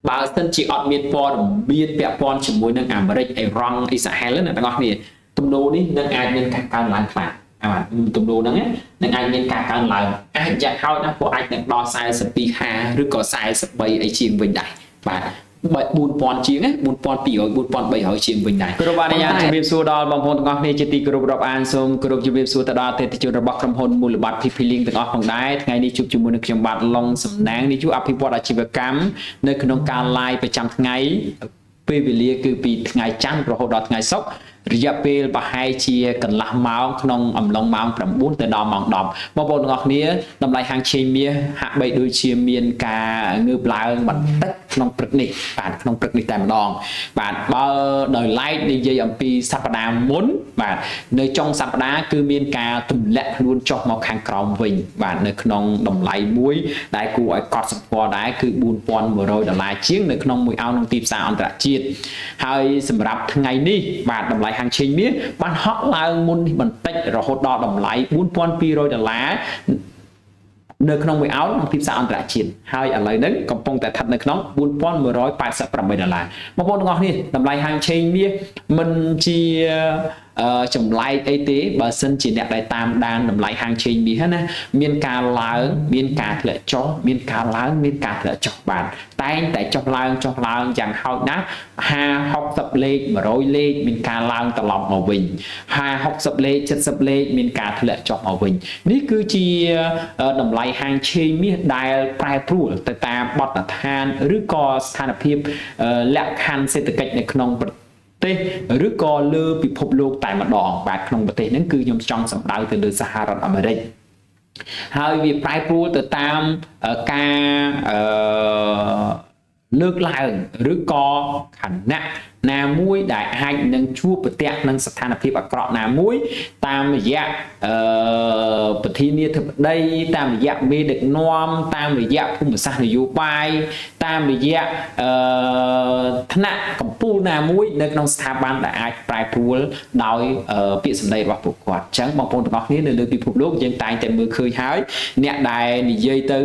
បើសិនជាអត់មានព័ត៌មានពាក់ព័ន្ធជាមួយនឹងអាមេរិកអេរ៉ង់អ៊ីស្រាអែលណាទាំងអស់គ្នាទំនោរនេះនឹងអាចមានការកើនឡើងខ្លាំងបាទទំនោរហ្នឹងនឹងអាចមានការកើនឡើងអាចយ៉ាងហោចណាស់ក៏អាចនឹងដល់42,000ឬក៏43អីជាងវិញដែរបាទ4000ជាងណា4200 4300ជាងវិញដែរគ្រប់អានយ៉ាងជំរាបសួរដល់បងប្អូនទាំងអស់គ្នាជាទីគោរពរាប់អានសូមគោរពជំរាបសួរទៅដល់អតិថិជនរបស់ក្រុមហ៊ុនមូលបត្រ PP Link ទាំងអស់ផងដែរថ្ងៃនេះជួបជាមួយនឹងខ្ញុំបាទឡុងសំណាងនាយកអភិវឌ្ឍអាជីវកម្មនៅក្នុងការ live ប្រចាំថ្ងៃពេលវេលាគឺពីថ្ងៃច័ន្ទរហូតដល់ថ្ងៃសុក្ររយៈពេលប្រហែលជាកន្លះម៉ោងក្នុងអំឡុងម៉ោង9ទៅដល់ម៉ោង10បងប្អូនទាំងអស់គ្នាតម្លៃហាងឆេងមាសហាក់បីដូចជាមានការងើបឡើងបន្តិចក្នុងព្រឹកនេះបាទក្នុងព្រឹកនេះតែម្ដងបាទបើដោយឡែកនិយាយអំពីសប្តាហ៍មុនបាទនៅចុងសប្តាហ៍គឺមានការទម្លាក់ខ្លួនចុះមកខាងក្រោមវិញបាទនៅក្នុងតម្លៃមួយដែលគួរឲ្យកត់សម្គាល់ដែរគឺ$4,100ជាងនៅក្នុងមួយអោនក្នុងទីផ្សារអន្តរជាតិហើយសម្រាប់ថ្ងៃនេះបាទតម្លៃហាងឆេងមាសបានហក់ឡើងមុននេះបន្តិចរហូតដល់តម្លៃ$4,200នៅក្នុងមួយអោនក្នុងទីផ្សារអន្តរជាតិហើយឥឡូវនេះកំពុងតែស្ថិតនៅក្នុង$4,188បងប្អូនទាំងអស់គ្នាតម្លៃហាងឆេងមាសមិនជាចម្លែកអីទេបើសិនជាអ្នកដែលតាមដានតម្លៃហាងឆេងមាសណាមានការឡើងមានការធ្លាក់ចុះមានការឡើងមានការធ្លាក់ចុះបាទតែងតែចុះឡើងយ៉ាងហោចណាស់50 60លេខ100លេខមានការឡើងត្រឡប់មកវិញ50 60លេខ70លេខមានការធ្លាក់ចុះមកវិញនេះគឺជាតម្លៃហាងឆេងមាសដែលប្រែប្រួលទៅតាមបទដ្ឋានឬក៏ស្ថានភាពលក្ខខណ្ឌសេដ្ឋកិច្ចនៅក្នុងប្រទេសឬក៏លើពិភពលោកតែម្ដងបាទក្នុងប្រទេសហ្នឹងគឺខ្ញុំចង់សម្ដៅទៅលើសហរដ្ឋអាមេរិកហើយវាប្រែប្រួលទៅតាមការលើកឡើងឬក៏ខណៈណាមួយដែលអាចនឹងជួបប្រទះនឹងស្ថានភាពអាក្រក់ណាមួយតាមរយៈប្រធានាធិបតីតាមរយៈមេដឹកនាំតាមរយៈភូមិសាស្ត្រនយោបាយតាមរយៈថ្នាក់កម្ពុជាណាមួយនៅក្នុងស្ថាប័នដែលអាចប្រែប្រួលដោយពាក្យសម្ដីរបស់ពួកគាត់អញ្ចឹងបងប្អូនទាំងអស់គ្នានៅលើពិភពលោកយើងតែងតែមើលឃើញហើយអ្នកដែលនិយាយទៅ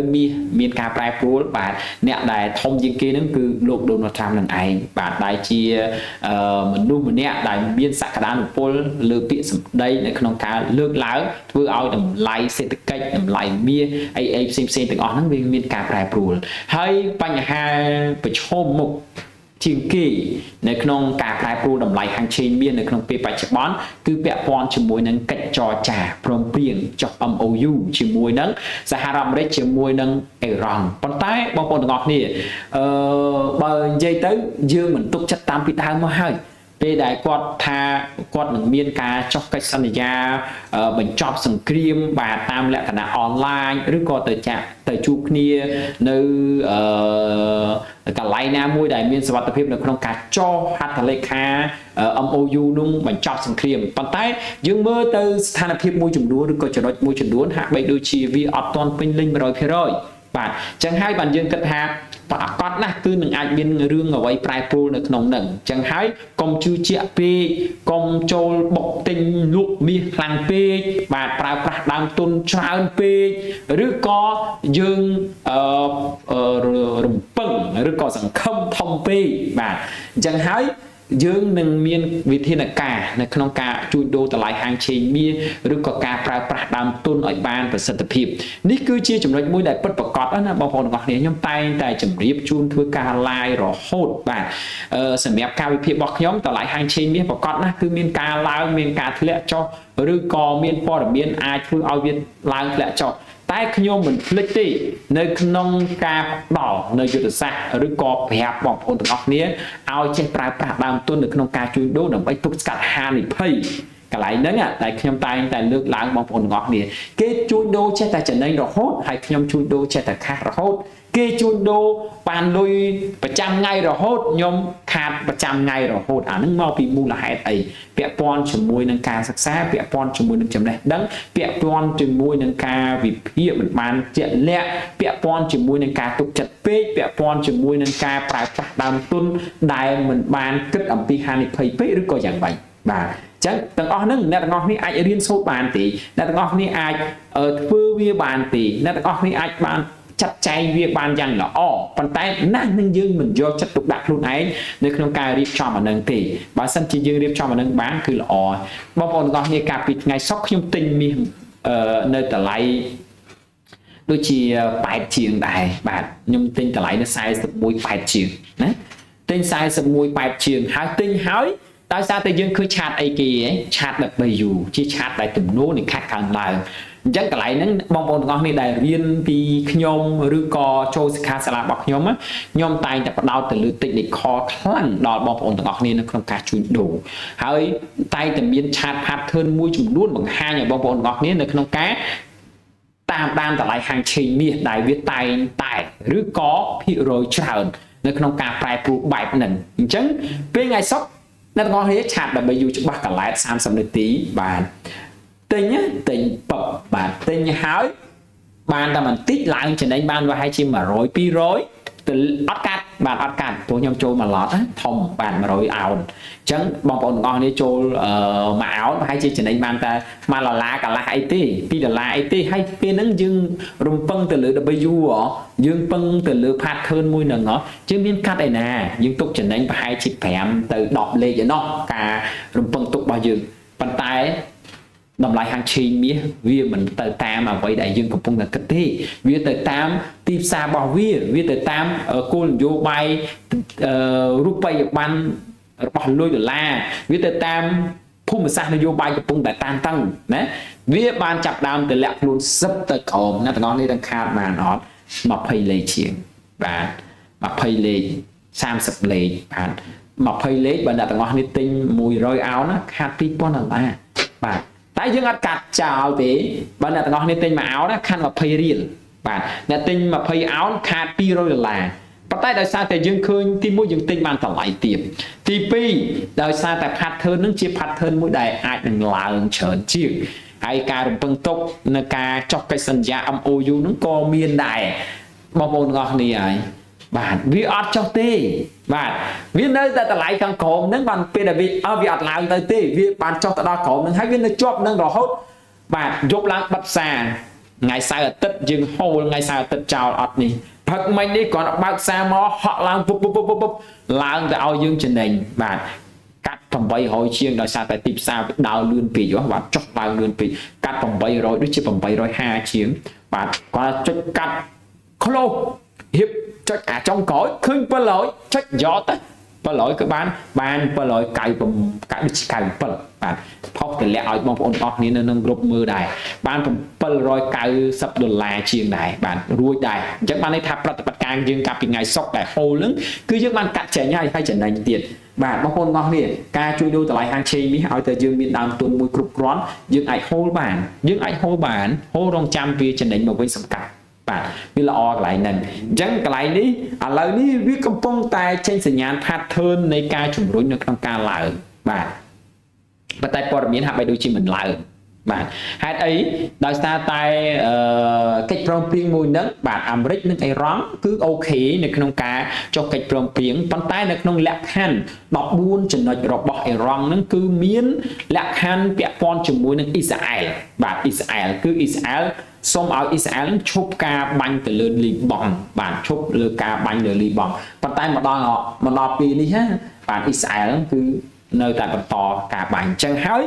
មានការប្រែប្រួលបាទអ្នកដែលធំជាងគេហ្នឹងគឺលោក Donald Trump នឹងឯងបាទដែលជាមនុស្សម្នាក់ដែលមានសក្តានុពលលើពាក្យសម្ដីនៅក្នុងការលើកឡើងធ្វើឲ្យតម្លៃសេដ្ឋកិច្ចតម្លៃមាសអីផ្សេងទាំងអស់ហ្នឹងវាមានការប្រែប្រួលហើយបញ្ហាប្រឈមមុខជាងគេនៅក្នុងការប្រែប្រួលតម្លៃហាងឆេងមាសនៅក្នុងពេលបច្ចុប្បន្នគឺពាក់ព័ន្ធជាមួយនឹងកិច្ចចរចាព្រមព្រៀងចុះ MOU ជាមួយនឹងសហរដ្ឋអាមេរិកជាមួយនឹងអេរ៉ង់ប៉ុន្តែបងប្អូនទាំងអស់គ្នាបើនិយាយទៅយើងមិនទុកចិត្តតាមពីដើមមកហើយពេលដែលគាត់ថាគាត់នឹងមានការចុះកិច្ចសន្យាបញ្ចប់សង្គ្រាមបាទតាមលក្ខណៈអនឡាញឬក៏ទៅជួបគ្នានៅកន្លែងណាមួយដែលមានសុវត្ថិភាពនៅក្នុងការចុះហត្ថលេខា MOU នោះបញ្ចប់សង្គ្រាមប៉ុន្តែយើងមើលទៅស្ថានភាពមួយចំនួនឬក៏ចំណុចមួយចំនួនហាក់បីដូចជាវាអត់ទាន់ពេញលេញ 100% បាទអញ្ចឹងហើយបានយើងគិតថាប្រកបណាស់គឺនឹងអាចមានរឿងអ្វីប្រែប្រួលនៅក្នុងនឹងអញ្ចឹងហើយកុំជឿជាក់ពេកកុំចូលបុកទិញលក់មាសខ្លាំងពេកបាទប្រើប្រាស់ដើមទុនច្រើនពេកឬក៏យើងរំពឹងឬក៏សង្ឃឹមធំពេកបាទអញ្ចឹងហើយយើងនឹងមានវិធានការនៅក្នុងការជួញដូរតម្លៃហាងឆេងមាសឬក៏ការប្រើប្រាស់ដើមទុនឲ្យបានប្រសិទ្ធភាពនេះគឺជាចំណុចមួយដែលពិតប្រាកដណាបងប្អូនទាំងអស់គ្នាខ្ញុំតែងតែជម្រាបជូនធ្វើការ live រហូតបាទសម្រាប់ការវិភាគរបស់ខ្ញុំតម្លៃហាងឆេងមាសប្រកបណាស់គឺមានការឡើងមានការធ្លាក់ចុះឬក៏មានព័ត៌មានអាចធ្វើឲ្យវាឡើងធ្លាក់ចុះតែខ្ញុំមិនភ្លេចទេនៅក្នុងការផ្ដល់នៅយុទ្ធសាស្ត្រឬក៏ប្រាប់បងប្អូនទាំងអស់គ្នាឲ្យចេះប្រើប្រាស់ដើមទុននៅក្នុងការជួញដូរដើម្បីទប់ស្កាត់ហានិភ័យកន្លែងហ្នឹងតែខ្ញុំតែងតែលើកឡើងបងប្អូនទាំងអស់គ្នាគេជួញដូរចេះតែចំណេញរហូតហើយខ្ញុំជួញដូរចេះតែខាតរហូតគេជួញដូរបានលុយប្រចាំថ្ងៃរហូតខ្ញុំខាតប្រចាំថ្ងៃរហូតអានឹងមកពីមូលហេតុអីពាក់ព័ន្ធជាមួយនឹងការសិក្សាពាក់ព័ន្ធជាមួយនឹងចំណេះដឹងពាក់ព័ន្ធជាមួយនឹងការវិភាគមិនបានជាក់លាក់ពាក់ព័ន្ធជាមួយនឹងការទុកចិត្តពេកពាក់ព័ន្ធជាមួយនឹងការប្រើប្រាស់ដើមទុនដែលមិនបានគិតអំពីហានិភ័យពេកឬក៏យ៉ាងម៉េចបាទចឹងទាំងអស់ហ្នឹងអ្នកទាំងអស់គ្នាអាចរៀនសូត្របានទេអ្នកទាំងអស់គ្នាអាចធ្វើវាបានទេអ្នកទាំងអស់គ្នាអាចបាន ចាត់ចែងវាបានយ៉ាងល្អប៉ុន្តែណាស់នឹងយើងមិនយកចិត្តទុកដាក់ខ្លួនឯងនៅក្នុងការរៀបចំអានឹងទេបើសិនជាយើងរៀបចំអានឹងបានគឺល្អបងប្អូនទាំងអស់គ្នាកាលពីថ្ងៃសុក្រខ្ញុំទិញមាសនៅតម្លៃដូចជា8ជាងដែរបាទខ្ញុំទិញតម្លៃនៅ41 8ជាងណាទិញ41 8ជាងហើយទិញហើយដោយសារតែយើងឃើញឆាតអីគេឆាត W ជាឆាតដែលទំនោរនឹងខាត់ខាងឡើងអញ្ចឹងកន្លែងហ្នឹងបងប្អូនទាំងអស់គ្នាដែលរៀនពីខ្ញុំឬក៏ចូលសិក្ខាសាលារបស់ខ្ញុំតែងតែផ្ដោតទៅលើ technical ខ្លាំងដល់បងប្អូនទាំងអស់គ្នានៅក្នុងការជួញដូរហើយតែងតែមានឆាត pattern មួយចំនួនបង្ហាញឲ្យបងប្អូនទាំងអស់គ្នានៅក្នុងការតាមដានតម្លៃហាងឆេងមាសដែលវាតែងតែឬក៏ភាគរយច្រើននៅក្នុងការប្រែប្រួលបែបហ្នឹងអញ្ចឹងពេលថ្ងៃសុក្រអ្នកទាំងអស់គ្នាឆាត W ច្បាស់កន្លែត30នាទីបានទិញពឹបបាទទិញហើយបានតែបន្តិចឡើងចំណេញបានប្រហែលជា100 200ទៅអត់កាត់បាទអត់កាត់ព្រោះខ្ញុំចូលមួយឡតធំបាទ100 ounce អញ្ចឹងបងប្អូនទាំងអស់គ្នាចូលមួយ ounce ប្រហែលជាចំណេញបានតែ$1កន្លះអីទេ$2អីទេហើយពេលហ្នឹងយើងរំពឹងទៅលើ W យើងពឹងទៅលើ pattern មួយហ្នឹងយើងមានកាត់ឯណាយើងទុកចំណេញប្រហែលជា5ទៅ10លេខឯណោះការរំពឹងទុករបស់យើងប៉ុន្តែតម្លៃហាងឆេងមាសវាមិនទៅតាមអ្វីដែលយើងកំពុងតែគិតទេវាទៅតាមទីផ្សាររបស់វាទៅតាមគោលនយោបាយរូបិយប័ណ្ណរបស់លុយដុល្លារវាទៅតាមភូមិសាស្ត្រនយោបាយកំពុងតែតានតឹងណាវាបានចាប់ដើមទៅលាក់ខ្លួនសឹបទៅក្រោមណាទាំងអស់នេះទាំងខាតបានអត់20លេខជាងបាទ20លេខ30លេខបាទ20លេខបើអ្នកទាំងអស់នេះទិញ100 ounce ណាខាត$2000បាទតែយើងអត់កាត់ចោលទេបើអ្នកទាំងអស់គ្នាទិញ1 ounce ណាខាត់20រៀលបាទអ្នកទិញ20 ounce ខាត$200ប៉ុន្តែដោយសារតែយើងឃើញទី1យើងទិញបានតម្លៃទាបទី2ដោយសារតែ pattern នឹងជា pattern មួយដែលអាចនឹងឡើងច្រើនជាងហើយការរំពឹងទុកនៅការចុះកិច្ចសន្យា MOU នឹងក៏មានដែរបងប្អូនទាំងអស់គ្នាហើយបាទវាអត់ចុះទេបាទវានៅតែតម្លៃខាងក្រោមហ្នឹងបានពេលដែលវាអត់ឡើងទៅទេវាបានចុះទៅដល់ក្រោមហ្នឹងហើយវានៅជាប់នឹងរហូតបាទយប់ឡើងបិទផ្សារថ្ងៃសៅរ៍អាទិត្យយើងហូលថ្ងៃសៅរ៍អាទិត្យចោលអត់នេះផឹកមិញនេះគ្រាន់តែបើកផ្សារមកហក់ឡើងពុបឡើងទៅឲ្យយើងចំណេញបាទកាត់800ជាងដោយសារតែទីផ្សារវាដើរលឿនពេកបាទចុះឡើងលឿនពេកកាត់800ដូចជា850ជាងបាទគាត់ចុចកាត់ក្លោហៀបចុចអាចុងក្រោយឃើញ700ចុចយកទៅ700ក៏បាន790ដូច97បាទផុសតម្លាក់ឲ្យបងប្អូនអស់គ្នានៅក្នុងក្រុមមើលដែរបាន$790ជាងដែរបាទរួចដែរអញ្ចឹងបានន័យថាប្រតិបត្តិការយើងកាលពីថ្ងៃសុក្រដែលហូលហ្នឹងគឺយើងបានកាត់ចែងហើយចំណេញទៀតបាទបងប្អូនអស់គ្នាការជួយដូរតម្លៃហាងឆេងនេះឲ្យតែយើងមានដើមទុនមួយគ្រប់គ្រាន់យើងអាចហូលបានហូលរងចាំវាចំណេញមកវិញសម្កាត់បាទវាល្អកន្លែងហ្នឹងអញ្ចឹងកន្លែងនេះឥឡូវនេះវាកំពុងតែចេញសញ្ញាណ pattern នៃការជំរុញនៅក្នុងការឡើងបាទប៉ុន្តែព័ត៌មានហាក់បីដូចជាមិនឡើងបាទហេតុអីដោយសារតែកិច្ចព្រមព្រៀងមួយហ្នឹងបាទអាមេរិកនិងអ៊ីរ៉ង់គឺអូខេនៅក្នុងការចុះកិច្ចព្រមព្រៀងប៉ុន្តែនៅក្នុងលក្ខខណ្ឌ14ចំណុចរបស់អ៊ីរ៉ង់ហ្នឹងគឺមានលក្ខខណ្ឌពាក់ព័ន្ធជាមួយនឹងអ៊ីស្រាអែលបាទអ៊ីស្រាអែលគឺអ៊ីស្រាអែលសូមឲ្យអ៊ីស្រាអែលឈប់ការបាញ់ទៅលើលីបង់បាទឈប់លើការបាញ់លើលីបង់ប៉ុន្តែមកដល់ពេលនេះបាទអ៊ីស្រាអែលគឺនៅតែបន្តការបាញ់អញ្ចឹងហើយ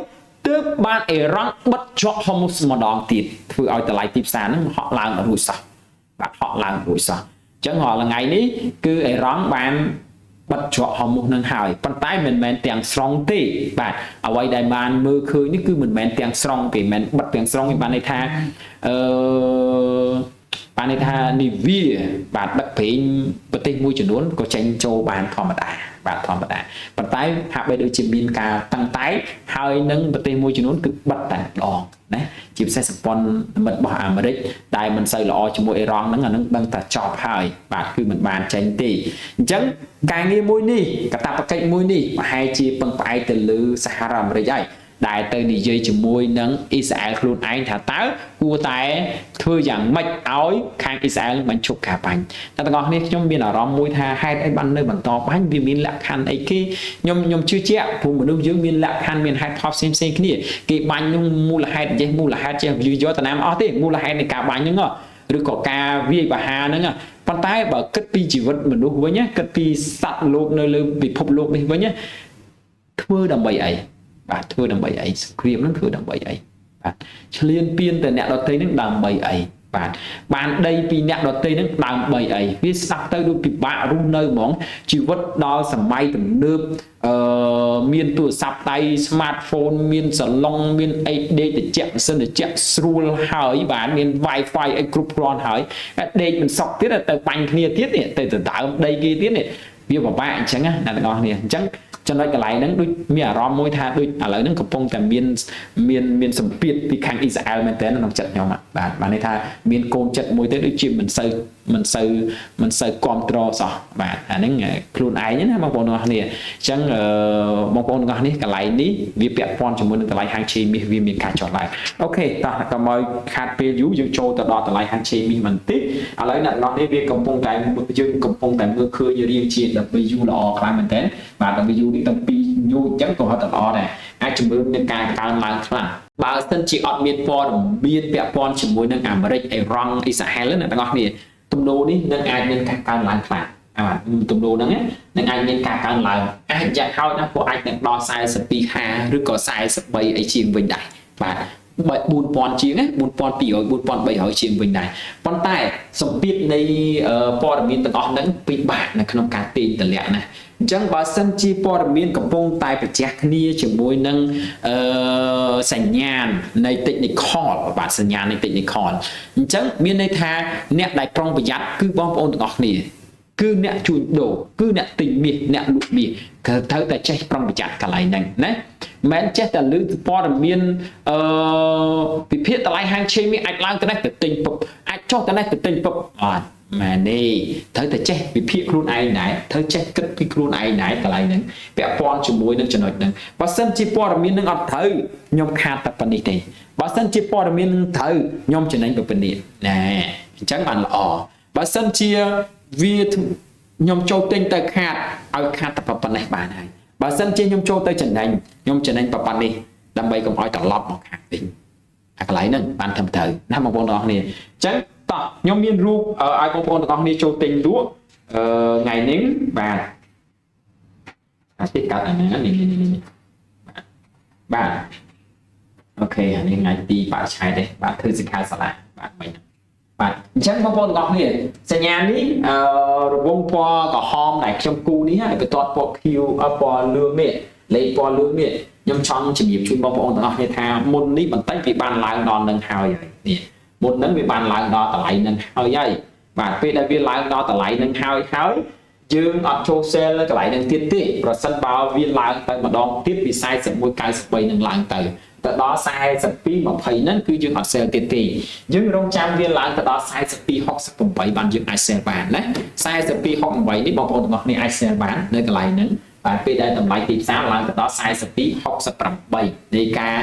ទើបបានអ៊ីរ៉ង់បិទជាប់ហុំមុស្ម្ដងទៀតធ្វើឲ្យតម្លៃទីផ្សារហ្នឹងហក់ឡើងរួចសោះបាទហក់ឡើងរួចសោះអញ្ចឹងរាល់ថ្ងៃនេះគឺអ៊ីរ៉ង់បានបិទជាប់ហុំមុខនឹងហើយប៉ុន្តែមិនមែនទាំងស្រុងទេបាទអ្វីដែលបានមើលឃើញនេះគឺមិនមែនទាំងស្រុងទេមិនបិទទាំងស្រុងទេបានន័យថាបានន័យថានីវាបាទដឹកប្រេងប្រទេសមួយចំនួនក៏ចេញចូលបានធម្មតាបាទធម្មតាប៉ុន្តែហាក់បីដូចជាមានការតាំងតែងហើយនឹងប្រទេសមួយចំនួនគឺបិទតែម្ដងណាជាពិសេសសម្ព័ន្ធមិត្តរបស់អាមេរិកដែលមិនសូវល្អជាមួយអ៊ីរ៉ង់ហ្នឹងអានឹងដឹងតែចប់ហើយបាទគឺមិនបានចេញទេអញ្ចឹងការងារមួយនេះកាតព្វកិច្ចមួយនេះប្រហែលជាពឹងផ្អែកទៅលើសហរដ្ឋអាមេរិកហើយដែលទៅនិយាយជាមួយនឹងអ៊ីស្រាអែលខ្លួនឯងថាតើគួរតែធ្វើយ៉ាងម៉េចឲ្យខាងអ៊ីស្រាអែលបញ្ឈប់ការបាញ់តែទាំងអស់គ្នាខ្ញុំមានអារម្មណ៍មួយថាហេតុអីបាននៅបន្តបាញ់វាមានលក្ខខណ្ឌអីគេខ្ញុំជឿជាក់ព្រោះមនុស្សយើងមានលក្ខខណ្ឌមានហេតុផលផ្សេងគ្នាគេបាញ់នឹងមូលហេតុចេះមូលហេតុចេះយកទៅណាមអស់ទេមូលហេតុនៃការបាញ់ហ្នឹង ឬក៏ការវាយប្រហារហ្នឹងប៉ុន្តែបើគិតពីជីវិតមនុស្សវិញណាគិតពីសត្វលោកនៅលើពិភពលោកនេះវិញណាធ្វើដើម្បីអីបាទធ្វើដើម្បីអីសង្គ្រាមហ្នឹងធ្វើដើម្បីអីបាទឆ្លៀនពៀនតែអ្នកដទៃហ្នឹងដើម្បីអីបាទបានដីពីអ្នកដទៃហ្នឹងដើម្បីអីវាស្ដាប់ទៅដូចពិបាករស់នៅហ្មងជីវិតដល់សម័យទំនើបមានទូរស័ព្ទដៃ smartphone មានសាឡុងមានអីដេកត្រជាក់ម៉ាស៊ីនត្រជាក់ស្រួលហើយបាទមាន Wi-Fi អីគ្រប់គ្រាន់ហើយដេកមិនសក់ទៀតទៅបាញ់គ្នាទៀតទៅដើមដីគេទៀតវាពិបាកអញ្ចឹងណាអ្នកទាំងអស់គ្នាអញ្ចឹងចំណុចកន្លែងហ្នឹងដូចមានអារម្មណ៍មួយថាដូចឥឡូវហ្នឹងកំពុងតែមានសម្ពាធពីខាងអ៊ីស្រាអែលមែនតើក្នុងចិត្តខ្ញុំបាទបានន័យថាមានកូនចិត្តមួយទៅដូចជាមិនសូវគ្រប់គ្រងសោះបាទអាហ្នឹងខ្លួនឯងណាបងប្អូនទាំងអស់គ្នាអញ្ចឹងបងប្អូនទាំងអស់គ្នាកន្លែងនេះវាពាក់ព័ន្ធជាមួយនឹងតម្លៃហាងឆេមីសវាមានការចុះឡើងអូខេតោះកុំឲ្យខាតពេលយូរយើងចូលទៅដល់តម្លៃហាងឆេមីសបន្តិចឥឡូវអ្នកទាំងអស់គ្នាវាកំពុងតែយើងកំពុងតែមើលឃើញរៀងជា W ល្អខ្លាំងមែនតើបាទ W នេះតាំងពីញូអញ្ចឹងក៏ហត់ល្អដែរអាចជំរឿននឹងការកើនឡើងខ្លាំងបើសិនជាអត់មានព័ត៌មានពាក់ព័ន្ធជាមួយនឹងអាមេរិកអេរ៉ង់អ៊ីស្រាអែលអ្នកទាំងអស់គ្នាទំនោរនេះនឹងអាចមានការកើនឡើងខ្លាំងបាទទំនោរហ្នឹងនឹងអាចមានការកើនឡើងអាចយ៉ាងហោចណាស់ក៏អាចនឹងដល់42ហាឬក៏43អីជាងវិញដែរបាទ4000ជាងណា4200 4300ជាងវិញដែរប៉ុន្តែសម្ពាធនៃព័ត៌មានទាំងអស់ហ្នឹងពិបាកនៅក្នុងការទាញតម្លាក់ណាអញ្ចឹងបើសិនជាព័ត៌មានកំពុងតែប្រជះគ្នាជាមួយនឹងសញ្ញាណនៃ technical បាទសញ្ញាណនៃ technical អញ្ចឹងមានន័យថាអ្នកដែលប្រុងប្រយ័ត្នគឺបងប្អូនទាំងអស់គ្នាគឺអ្នកជួញដូរគឺអ្នកទិញមាសអ្នកលក់មាសគឺត្រូវតែចេះប្រុងប្រយ័ត្នកន្លែងហ្នឹងណាមិនចេះតែលើព័ត៌មានវិភាគតម្លៃហាងឆេមីអាចឡើងទៅនេះទៅទិញពុកអាចចុះទៅនេះទៅទិញពុកអត់ម៉ែនេះត្រូវតែចេះវិភាគខ្លួនឯងដែរត្រូវចេះគិតពីខ្លួនឯងដែរកន្លែងហ្នឹងពាក់ព័ន្ធជាមួយនឹងចំណុចហ្នឹងបើសិនជាព័ត៌មាននឹងអត់ត្រូវខ្ញុំខាតតែប៉ុណ្្នេះទេបើសិនជាព័ត៌មាននឹងត្រូវខ្ញុំចំណេញប៉ុណ្្នេះណែអញ្ចឹងបានល្អបើសិនជាវាខ្ញុំចូលទិញទៅខាតឲ្យខាតតែប៉ុណ្ណេះបានហើយបើសិនជាខ្ញុំចូលទៅចំណេញខ្ញុំចំណេញប៉ុណ្ណេះដើម្បីកុំឲ្យត្រឡប់មកខាតវិញអាកន្លែងហ្នឹងបានត្រឹមត្រូវណាបងប្អូនទាំងអស់គ្នាអញ្ចឹងតោះខ្ញុំមានរូបឲ្យបងប្អូនទាំងអស់គ្នាចូលទិញលក់ថ្ងៃនេះបាទអាចតិចកាត់អានេះបាទអូខេអានេះថ្ងៃទីបរិច្ឆេទទេបាទធ្វើសិក្ខាសាលាបាទមិញបាទអញ្ចឹងបងប្អូនទាំងអស់គ្នាសញ្ញានេះរង្វង់ពណ៌ក្រហមដែលខ្ញុំគូនេះហើយបន្ទាត់ពណ៌ខៀវពណ៌លឿងមាសលេខពណ៌លឿងមាសខ្ញុំចង់ជំរាបជូនបងប្អូនទាំងអស់គ្នាថាមុននេះបន្តិចវាបានឡើងដល់នឹងហើយនេះមុនហ្នឹងវាបានឡើងដល់តម្លៃនឹងហើយបាទពេលដែលវាឡើងដល់តម្លៃនឹងហើយយើងអត់ចូល sale នៅកន្លែងនឹងទៀតទេប្រសិនបើវាឡើងទៅម្ដងទៀតពី41.93នឹងឡើងទៅដល់42.20ហ្នឹងគឺយើងអត់ sale ទៀតទេយើងរងចាំវាឡើងទៅដល់42.68បានយើងអាច sale បានណា42.68នេះបងប្អូនទាំងអស់គ្នាអាច sale បាននៅកន្លែងហ្នឹងបាទពេលដែលតម្លៃទីផ្សារឡើងទៅដល់42.68នៃការ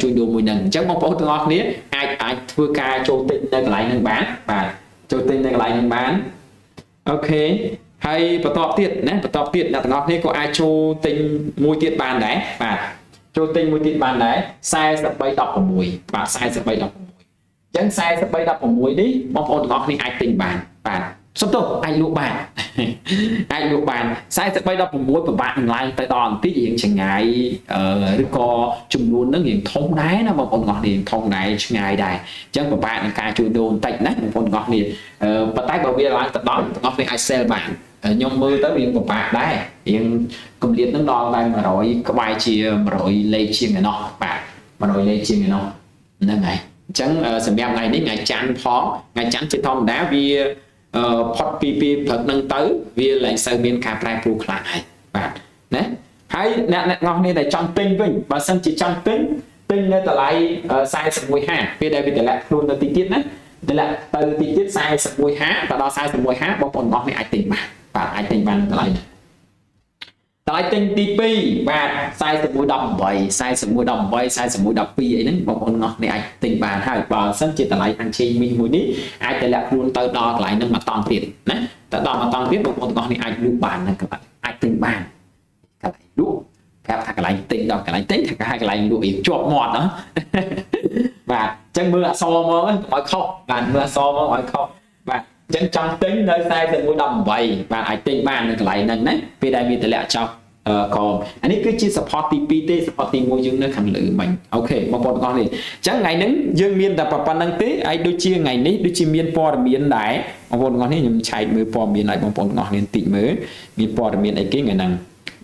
ជួញដូរមួយហ្នឹងអញ្ចឹងបងប្អូនទាំងអស់គ្នាអាចធ្វើការចូលទិញនៅកន្លែងហ្នឹងបានបាទចូលទិញនៅកន្លែងហ្នឹងបានអូខេហើយបន្តទៀតណាអ្នកទាំងអស់គ្នាក៏អាចចូលទិញមួយទៀតបានដែរបាទចូលទិញមួយទៀតបានដែរ43.16បាទ43.16អញ្ចឹង43.16នេះបងប្អូនទាំងអស់គ្នាអាចទិញបានបាទសុំទោសអាចលក់បាន43.16ពិបាកនឹងឡើងទៅដល់បន្តិចរៀងឆ្ងាយឬក៏ចំនួននឹងរៀងធំដែរណាបងប្អូនទាំងអស់គ្នាធំដែរឆ្ងាយដែរអញ្ចឹងពិបាកនឹងការជួញដូរបន្តិចណាបងប្អូនទាំងអស់គ្នាប៉ុន្តែបើវាឡើងទៅដល់ទាំងអស់គ្នាអាច sell បានខ្ញុំមើលទៅរៀងពិបាកដែររៀងគម្លាតនឹងដល់តែ100ក្បែរជា100លេខជាងឯណោះបាទ100លេខជាងឯណោះហ្នឹងហើយអញ្ចឹងសម្រាប់ថ្ងៃនេះថ្ងៃច័ន្ទផងថ្ងៃច័ន្ទជាធម្មតាវាផុតពីព្រឹកហ្នឹងទៅវាឡើងសូវមានការប្រែប្រួលខ្លះហើយបាទណាហើយអ្នកនរគ្នាដែលចង់ទិញវិញបើសិនជាចង់ទិញនៅតម្លៃ41.50ពេលដែលវាតម្លាក់ខ្លួនទៅតិចទៀតណាតម្លាក់ទៅតិចទៀត41.50ទៅដល់41.50បងប្អូនទាំងអស់គ្នាអាចទិញបានបាទអាចទិញបានតម្លៃទិញទី2បាទ41.18 41.12អីហ្នឹងបងប្អូនទាំងអស់គ្នាអាចទិញបានហើយបើសិនជាតម្លៃហាងឆេមីមួយនេះអាចតម្លាក់ខ្លួនទៅដល់កន្លែងហ្នឹងមកតង់ទៀតណាទៅដល់មកតង់ទៀតបងប្អូនទាំងអស់គ្នាអាចលក់បានហ្នឹងអាចទិញបានកន្លែងលក់ប្រាប់ថាកន្លែងទិញដល់កន្លែងទិញថាកន្លែងលក់វាជាប់មាត់ណា បាទអញ្ចឹងមើលអក្សរមកឲ្យខុសបាទមើលអក្សរមកឲ្យខុសបាទអញ្ចឹងចង់ទិញនៅ4118បាទអាចទិញបាននៅកន្លែងហ្នឹងណាពេលដែលមានតម្លាក់ចោលក៏អានេះគឺជា support ទី2ទេ support ទី1យើងនៅខាងលើមិញអូខេបងប្អូនទាំងអស់នេះអញ្ចឹងថ្ងៃហ្នឹងយើងមានតែប៉ុណ្្នឹងទេហើយដូចជាថ្ងៃនេះដូចជាមានព័ត៌មានដែរបងប្អូនទាំងអស់នេះខ្ញុំឆែកមើលព័ត៌មានឲ្យបងប្អូនទាំងអស់នេះបន្តិចមើលមានព័ត៌មានអីគេថ្ងៃហ្នឹង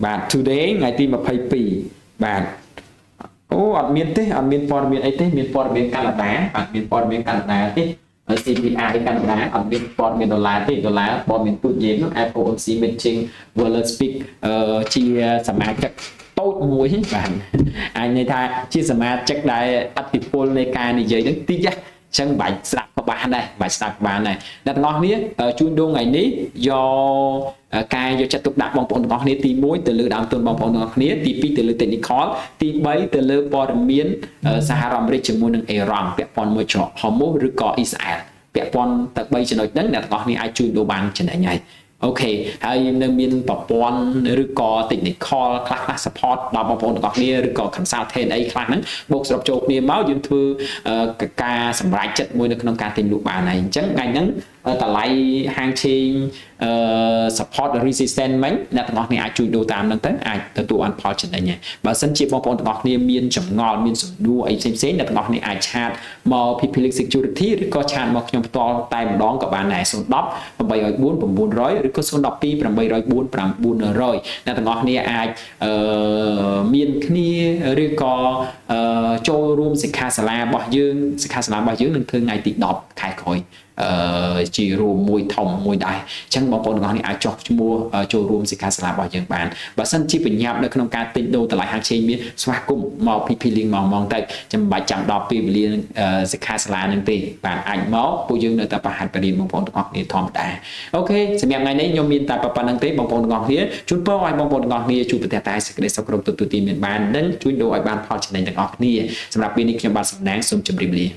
បាទ today ថ្ងៃទី22បាទអូអត់មានទេអត់មានព័ត៌មានអីទេមានព័ត៌មានកាណាដាបាទមានព័ត៌មានកាណាដាទេ CPI កាណាដាអត់មានព័ត៌មានដុល្លារទេដុល្លារព័ត៌មានទូតយើងនោះ FOMC meeting will speak ជាសមាជិកតូចមួយបាទអាចន័យថាជាសមាជិកដែលអតិពលនៃការនិយាយនឹងតិចចឹងបាច់ស្ដាប់ក៏បានដែរបាច់ស្ដាប់បានដែរអ្នកទាំងអស់គ្នាជួញដូរថ្ងៃនេះយកការយកចិត្តទុកដាក់បងប្អូនទាំងអស់គ្នាទី1ទៅលើដើមទុនបងប្អូនទាំងអស់គ្នាទី2ទៅលើ technical ទី3ទៅលើព័ត៌មានសហរដ្ឋអាមេរិកជាមួយនឹងអេរ៉ង់ពាក់ព័ន្ធមួយច្រកហូម៉ូឬក៏អ៊ីស្រាអែលពាក់ព័ន្ធទៅ3ចំណុចហ្នឹងអ្នកទាំងអស់គ្នាអាចជួញដូរបានចំណេញហើយអូខេហើយនៅមានប្រព័ន្ធឬក៏ technical ខ្លះ support ដល់បងប្អូនទាំងអស់គ្នាឬក៏ consultant អីខ្លះហ្នឹងបូកសរុបចូលគ្នាមកយើងធ្វើការសម្រេចចិត្តមួយនៅក្នុងការទិញលក់បានហើយអញ្ចឹងថ្ងៃហ្នឹងតម្លៃហាងឆេងsupport resistance មិញអ្នកទាំងអស់គ្នាអាចជួយដូរតាមហ្នឹងទៅអាចទទួលបានផលចំណេញហើយបើសិនជាបងប្អូនទាំងអស់គ្នាមានចម្ងល់មានសំណួរអីផ្សេងៗអ្នកទាំងអស់គ្នាអាចឆាតមក PPLink Security ឬក៏ឆាតមកខ្ញុំផ្ទាល់តែម្ដងក៏បានដែរ010 804 900ឬក៏012 804 900អ្នកទាំងអស់គ្នាអាចមានគ្នាឬក៏ចូលរួមសិក្ខាសាលារបស់យើងសិក្ខាសាលារបស់យើងនឹងធ្វើថ្ងៃទី10ខែក្រោយជារួមមួយធំមួយដែរអញ្ចឹងបងប្អូនទាំងអស់នេះអាចចុះឈ្មោះចូលរួមសិក្ខាសាលារបស់យើងបានបើសិនជាបញ្ញាប់នៅក្នុងការទិញដូរតម្លៃហាងឆេងមានស្វាគមន៍មក PPLink មកទៅចាំបាច់ចាំដល់ពេលវេលាសិក្ខាសាលានឹងទេបាទអាចមកពួកយើងនៅតែប្រហែលបរិញ្ញាបងប្អូនទាំងអស់គ្នាធម្មតាអូខេសម្រាប់ថ្ងៃនេះខ្ញុំមានតែប៉ុណ្្នឹងទេបងប្អូនទាំងអស់គ្នាជូនពរឲ្យបងប្អូនទាំងអស់គ្នាជួបប្រទះតែសេចក្តីសុខគ្រប់ទូទីមានបាននិងជួយដូរឲ្យបានផលចំណេញទាំងអស់គ្នាសម្រាប់ពេលនេះខ្ញុំបាទសំណាងសូមជម្រាបលា